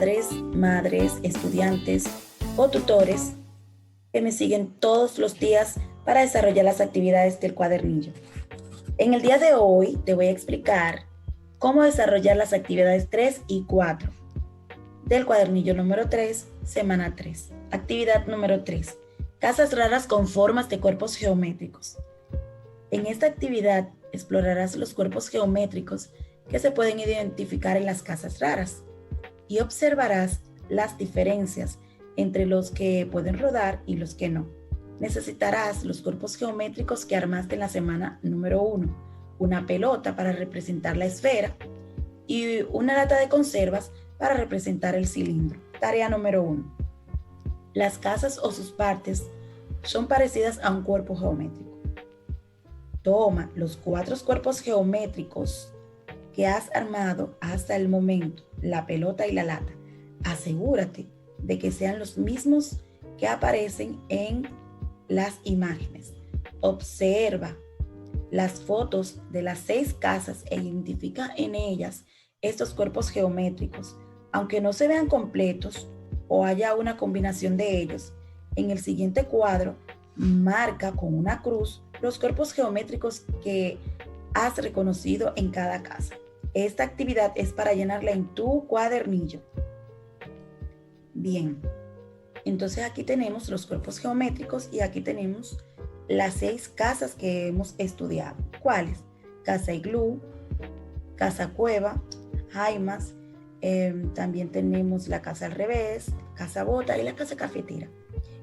padres, madres, estudiantes o tutores que me siguen todos los días para desarrollar las actividades del cuadernillo. En el día de hoy te voy a explicar cómo desarrollar las actividades 3 y 4 del cuadernillo número 3, semana 3. Actividad número 3. Casas raras con formas de cuerpos geométricos. En esta actividad explorarás los cuerpos geométricos que se pueden identificar en las casas raras y observarás las diferencias entre los que pueden rodar y los que no. Necesitarás los cuerpos geométricos que armaste en la semana número 1, una pelota para representar la esfera y una lata de conservas para representar el cilindro. Tarea número 1. Las casas o sus partes son parecidas a un cuerpo geométrico. Toma los 4 cuerpos geométricos que has armado hasta el momento, la pelota y la lata. Asegúrate de que sean los mismos que aparecen en las imágenes. Observa las fotos de las 6 casas e identifica en ellas estos cuerpos geométricos. Aunque no se vean completos o haya una combinación de ellos, en el siguiente cuadro marca con una cruz los cuerpos geométricos que has reconocido en cada casa. Esta actividad es para llenarla en tu cuadernillo. Bien, entonces aquí tenemos los cuerpos geométricos y aquí tenemos las 6 casas que hemos estudiado. ¿Cuáles? Casa iglú, casa cueva, jaimas, también tenemos la casa al revés, casa bota y la casa cafetera.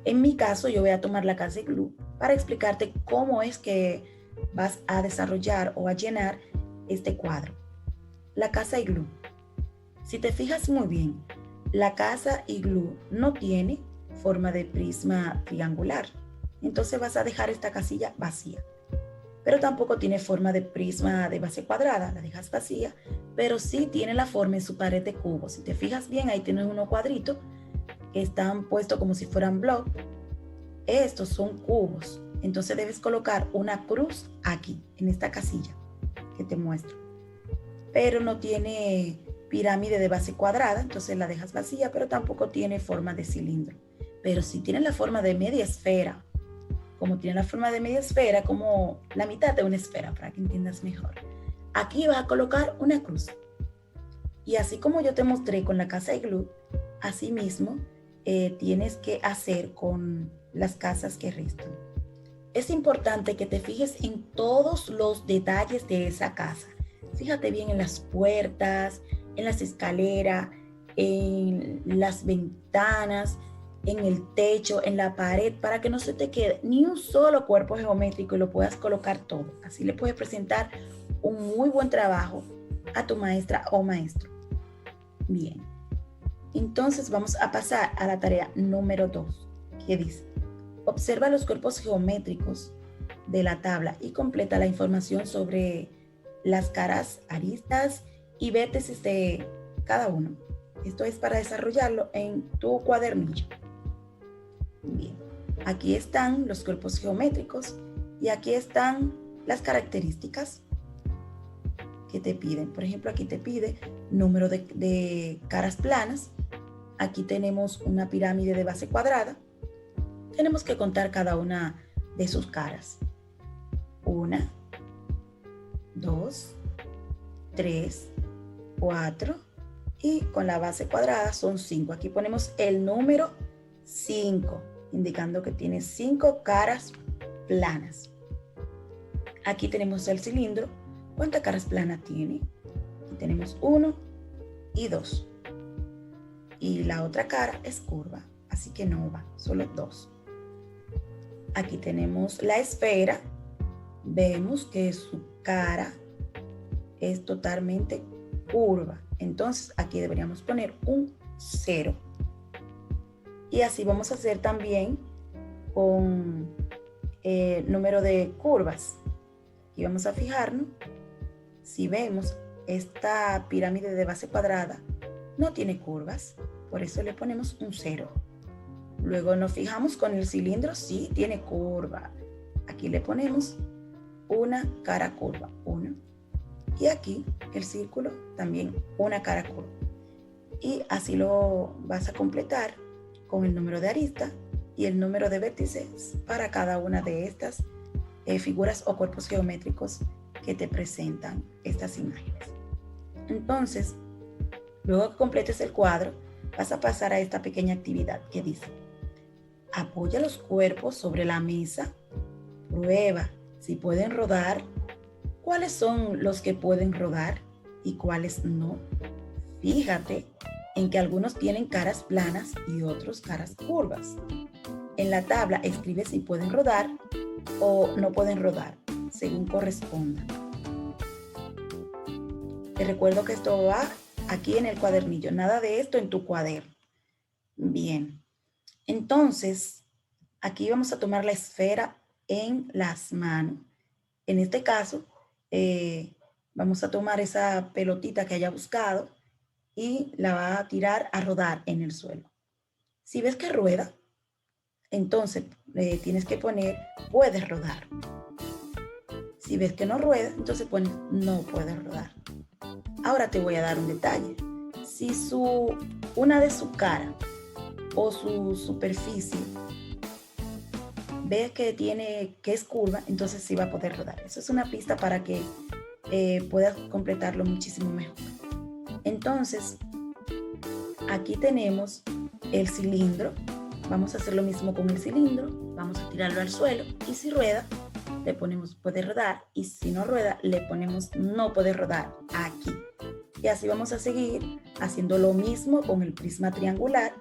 En mi caso, yo voy a tomar la casa iglú para explicarte cómo es que vas a desarrollar o a llenar este cuadro. La casa iglú. Si te fijas muy bien, la casa iglú no tiene forma de prisma triangular. Entonces vas a dejar esta casilla vacía. Pero tampoco tiene forma de prisma de base cuadrada. La dejas vacía, pero sí tiene la forma en su pared de cubo. Si te fijas bien, ahí tienes unos cuadritos que están puestos como si fueran blocks. Estos son cubos. Entonces debes colocar una cruz aquí, en esta casilla que te muestro. Pero no tiene pirámide de base cuadrada, entonces la dejas vacía, pero tampoco tiene forma de cilindro. Pero si tiene la forma de media esfera, como tiene la forma de media esfera, como la mitad de una esfera, para que entiendas mejor. Aquí vas a colocar una cruz. Y así como yo te mostré con la casa iglú, así mismo tienes que hacer con las casas que restan. Es importante que te fijes en todos los detalles de esa casa. Fíjate bien en las puertas, en las escaleras, en las ventanas, en el techo, en la pared, para que no se te quede ni un solo cuerpo geométrico y lo puedas colocar todo. Así le puedes presentar un muy buen trabajo a tu maestra o maestro. Bien, entonces vamos a pasar a la tarea número 2, que dice: observa los cuerpos geométricos de la tabla y completa la información sobre las caras, aristas y vértices de cada uno. Esto es para desarrollarlo en tu cuadernillo. Bien, aquí están los cuerpos geométricos y aquí están las características que te piden. Por ejemplo, aquí te pide número de caras planas. Aquí tenemos una pirámide de base cuadrada. Tenemos que contar cada una de sus caras. 1, 2, 3, 4 y con la base cuadrada son 5. Aquí ponemos el número 5, indicando que tiene 5 caras planas. Aquí tenemos el cilindro. ¿Cuántas caras planas tiene? Aquí tenemos 1 y 2. Y la otra cara es curva, así que no va, solo 2. Aquí tenemos la esfera. Vemos que su cara es totalmente curva. Entonces aquí deberíamos poner un 0. Y así vamos a hacer también con el número de curvas. Aquí vamos a fijarnos. Si vemos, esta pirámide de base cuadrada no tiene curvas, por eso le ponemos un 0. Luego nos fijamos con el cilindro, sí tiene curva. Aquí le ponemos una cara curva, 1. Y aquí el círculo también una cara curva. y así lo vas a completar con el número de arista y el número de vértices para cada una de estas figuras o cuerpos geométricos que te presentan estas imágenes. Entonces, luego que completes el cuadro, vas a pasar a esta pequeña actividad que dice: apoya los cuerpos sobre la mesa, prueba si pueden rodar, cuáles son los que pueden rodar y cuáles no. Fíjate en que algunos tienen caras planas y otros caras curvas. En la tabla escribe si pueden rodar o no pueden rodar, según corresponda. Te recuerdo que esto va aquí en el cuadernillo, nada de esto en tu cuaderno. Bien, entonces aquí vamos a tomar la esfera en las manos. En este caso, vamos a tomar esa pelotita que haya buscado y la va a tirar a rodar en el suelo. Si ves que rueda, entonces tienes que poner puedes rodar. Si ves que no rueda, entonces pones no puedes rodar. Ahora te voy a dar un detalle. Si una de su cara o su superficie ves que es curva, entonces sí va a poder rodar. Eso es una pista para que puedas completarlo muchísimo mejor. Entonces, aquí tenemos el cilindro. Vamos a hacer lo mismo con el cilindro. Vamos a tirarlo al suelo y si rueda, le ponemos puede rodar y si no rueda, le ponemos no puede rodar aquí. Y así vamos a seguir haciendo lo mismo con el prisma triangular,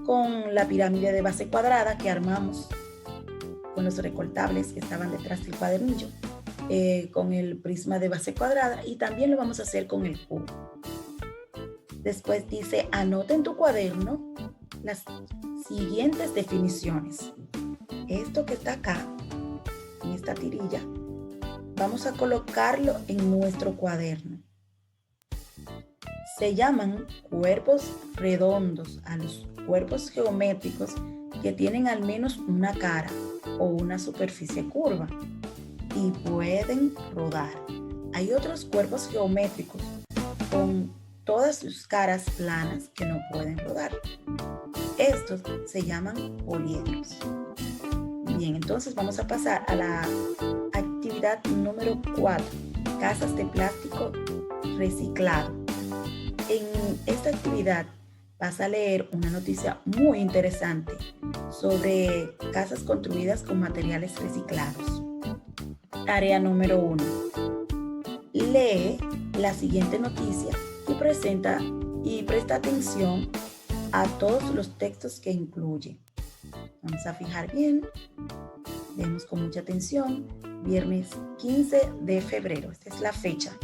con la pirámide de base cuadrada que armamos con los recortables que estaban detrás del cuadernillo, con el prisma de base cuadrada y también lo vamos a hacer con el cubo. Después dice, anota en tu cuaderno las siguientes definiciones. Esto que está acá, en esta tirilla, vamos a colocarlo en nuestro cuaderno. Se llaman cuerpos redondos a los cuerpos geométricos que tienen al menos una cara o una superficie curva y pueden rodar. Hay otros cuerpos geométricos con todas sus caras planas que no pueden rodar. Estos se llaman poliedros. Bien, entonces vamos a pasar a la actividad número 4, casas de plástico reciclado. En esta actividad vas a leer una noticia muy interesante sobre casas construidas con materiales reciclados. Tarea número 1. Lee la siguiente noticia y presta atención a todos los textos que incluye. Vamos a fijar bien. Vemos con mucha atención. Viernes 15 de febrero. Esta es la fecha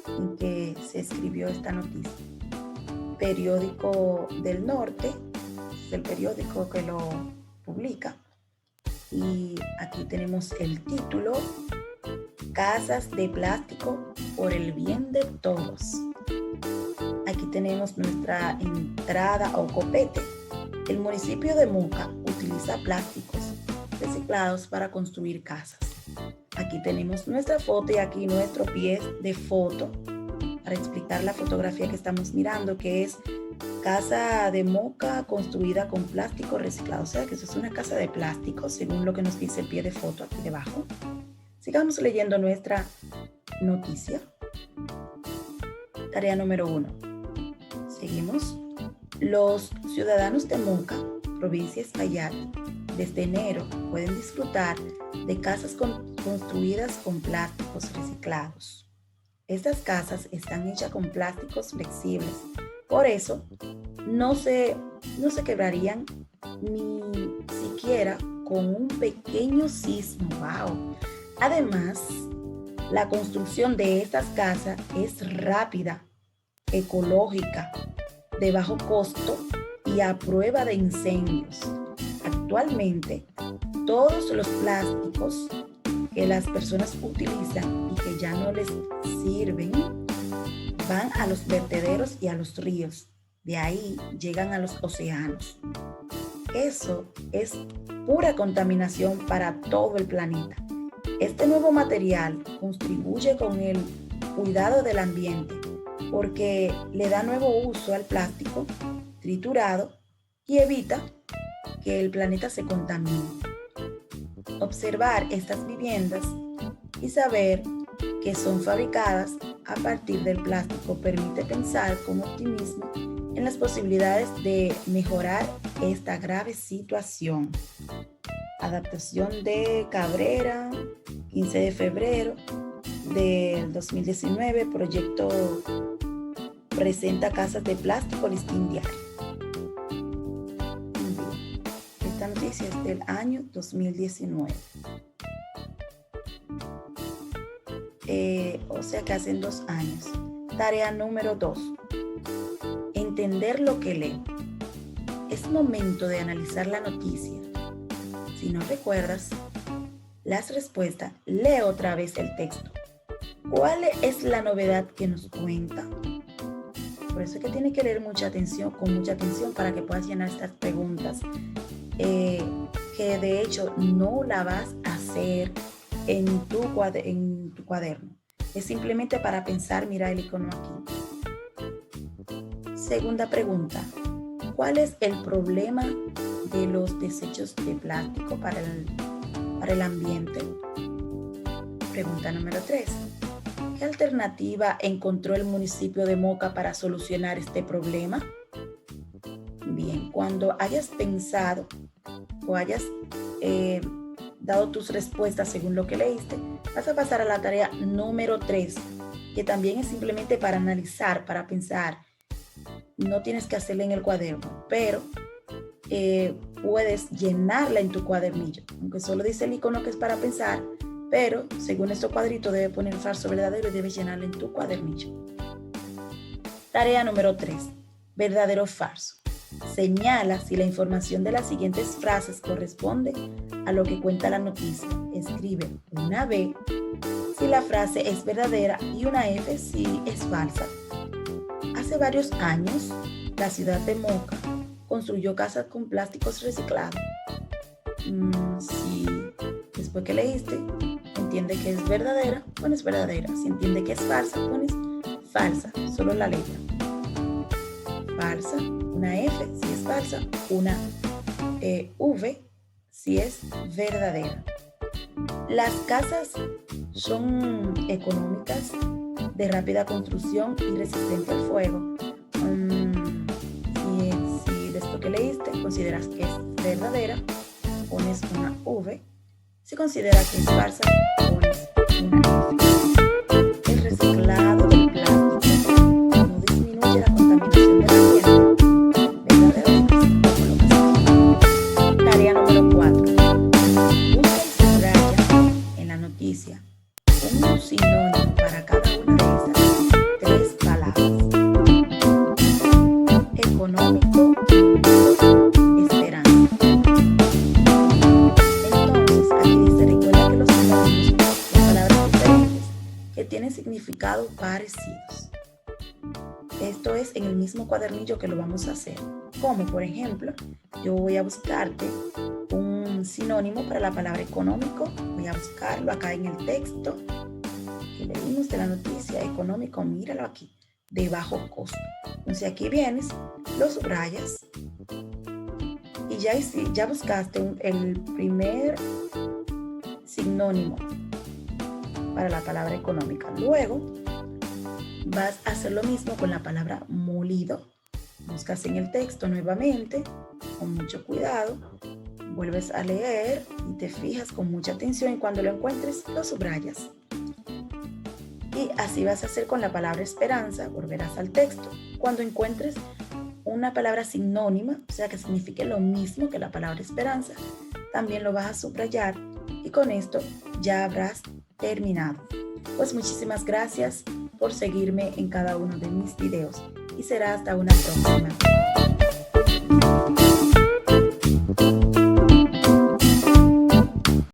en que se escribió esta noticia. Periódico del Norte, es el periódico que lo publica. Y aquí tenemos el título: Casas de plástico por el bien de todos. Aquí tenemos nuestra entrada o copete. El municipio de Moca utiliza plásticos reciclados para construir casas. Aquí tenemos nuestra foto y aquí nuestro pie de foto para explicar la fotografía que estamos mirando, que es casa de Moca construida con plástico reciclado. O sea que eso es una casa de plástico, según lo que nos dice el pie de foto aquí debajo. Sigamos leyendo nuestra noticia. Tarea número 1. Seguimos. Los ciudadanos de Moca, provincia Espaillat, desde enero pueden disfrutar de casas construidas con plásticos reciclados. Estas casas están hechas con plásticos flexibles, por eso no se quebrarían ni siquiera con un pequeño sismo. ¡Wow! Además, la construcción de estas casas es rápida, ecológica, de bajo costo y a prueba de incendios. Actualmente, todos los plásticos que las personas utilizan y que ya no les sirven van a los vertederos y a los ríos. De ahí llegan a los océanos. Eso es pura contaminación para todo el planeta. Este nuevo material contribuye con el cuidado del ambiente, porque le da nuevo uso al plástico triturado y evita que el planeta se contamine. Observar estas viviendas y saber que son fabricadas a partir del plástico permite pensar con optimismo en las posibilidades de mejorar esta grave situación. Adaptación de Cabrera, 15 de febrero del 2019, proyecto presenta casas de plástico listín diario. Esta noticia es del año 2019. O sea que hacen 2 años. Tarea número 2. Entender lo que lee. Es momento de analizar la noticia. Si no recuerdas las respuestas, lee otra vez el texto. ¿Cuál es la novedad que nos cuenta? Por eso es que tienes que leer con mucha atención para que puedas llenar estas preguntas, que de hecho no la vas a hacer en tu cuaderno. Es simplemente para pensar, mira el icono aquí. Segunda pregunta. ¿Cuál es el problema de los desechos de plástico para el ambiente? Pregunta número 3. ¿Qué alternativa encontró el municipio de Moca para solucionar este problema? Bien, cuando hayas pensado o hayas dado tus respuestas según lo que leíste, vas a pasar a la tarea número 3, que también es simplemente para analizar, para pensar. No tienes que hacerla en el cuaderno, pero puedes llenarla en tu cuadernillo, aunque solo dice el icono que es para pensar, pero según este cuadrito debe poner falso verdadero y debes llenarla en tu cuadernillo. Tarea número 3, verdadero o falso. Señala si la información de las siguientes frases corresponde a lo que cuenta la noticia. Escribe una B si la frase es verdadera y una F si es falsa. Hace varios años, la ciudad de Moca construyó casas con plásticos reciclados. Si después que leíste entiende que es verdadera, pones verdadera. Si entiende que es falsa, pones falsa, solo la letra. Falsa, una F si es falsa, una V si es verdadera. Las casas son económicas, de rápida construcción y resistente al fuego. Si después que leíste consideras que es verdadera, pones una V. Si consideras que es falsa, pones una F. El reciclado del plástico no disminuye la contaminación del ambiente. ¿Verdadero o falso? Tarea número 4. Busca y subraya en la noticia un sinónimo para cada una de esas 3 palabras. Económico, esperanza. Entonces, aquí dice, recuerda que los sinónimos son palabras diferentes que tienen significados parecidos. Esto es en el mismo cuadernillo que lo vamos a hacer. Como por ejemplo, yo voy a buscarte un sinónimo para la palabra económico. Voy a buscarlo acá en el texto que leímos de la noticia. Económico, míralo aquí, de bajo costo. Entonces aquí vienes, lo subrayas y ya buscaste el primer sinónimo para la palabra económica. Luego vas a hacer lo mismo con la palabra molido. Buscas en el texto nuevamente, con mucho cuidado, vuelves a leer y te fijas con mucha atención y cuando lo encuentres lo subrayas. Y así vas a hacer con la palabra esperanza, volverás al texto. Cuando encuentres una palabra sinónima, o sea que signifique lo mismo que la palabra esperanza, también lo vas a subrayar y con esto ya habrás terminado. Pues muchísimas gracias por seguirme en cada uno de mis videos y será hasta una próxima.